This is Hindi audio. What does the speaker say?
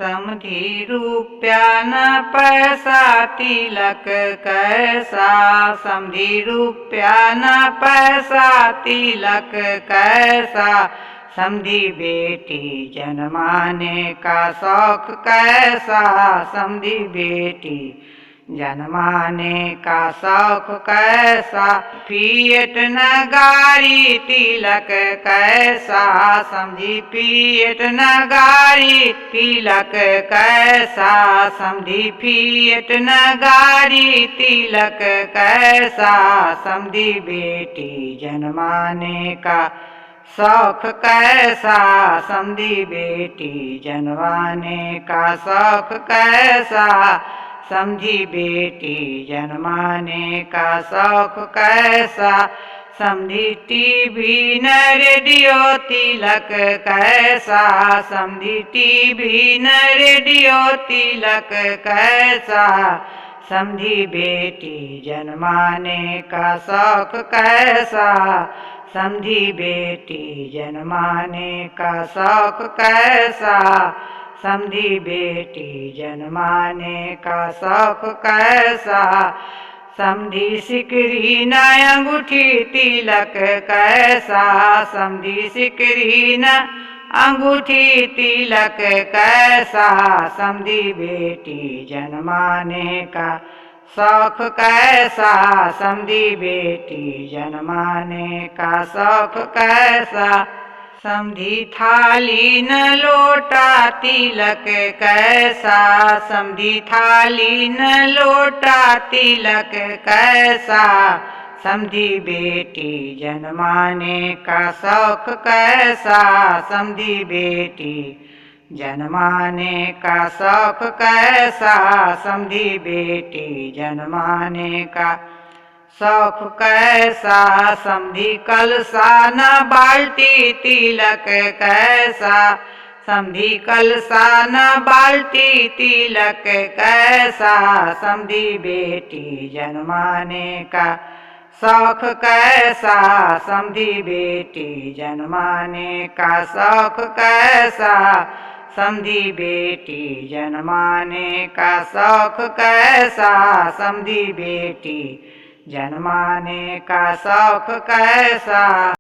समधी रुपया न पैसा तिलक कैसा। समधी रुपया न पैसा तिलक कैसा। समधी बेटी जन्माने का शौक कैसा। समधी बेटी जन्माने का शौक कैसा। फिएट न गाड़ी तिलक कैसा। समधी फिएट न गाड़ी तिलक कैसा। समधी फिएट न गाड़ी तिलक कैसा। समधी बेटी जन्माने का शौक कैसा। समधी बेटी जन्माने का शौक कैसा। समधी बेटी जन्माने का शौक कैसा। समधी टीवी न रेडियो तिलक कैसा। समधी टीवी न रेडियो तिलक कैसा। समधी बेटी जन्माने का शौक कैसा। समधी बेटी जन्माने का शौक कैसा। समधी बेटी जन्माने का शौक कैसा। समधी सिकरी न अंगूठी तिलक कैसा। समधी सिकरी न अंगूठी तिलक कैसा। समधी बेटी जन्माने का शौक कैसा। समधी बेटी जन्माने का शौक कैसा। समधी थाली न लोटा तिलक कैसा। समधी थाली न लोटा तिलक कैसा। समधी बेटी जन्माने का शौक कैसा। समधी बेटी जन्माने का शौक कैसा। समधी बेटी जन्माने का शौक कैसा। समधी कलसा न बाल्टी तिलक कैसा। समधी कलसा न बाल्टी तिलक कैसा। समधी बेटी जन्माने का शौक कैसा। समधी बेटी जन्माने का शौक कैसा। समधी बेटी जन्माने का शौक कैसा। समधी बेटी जन्माने का शौक कैसा।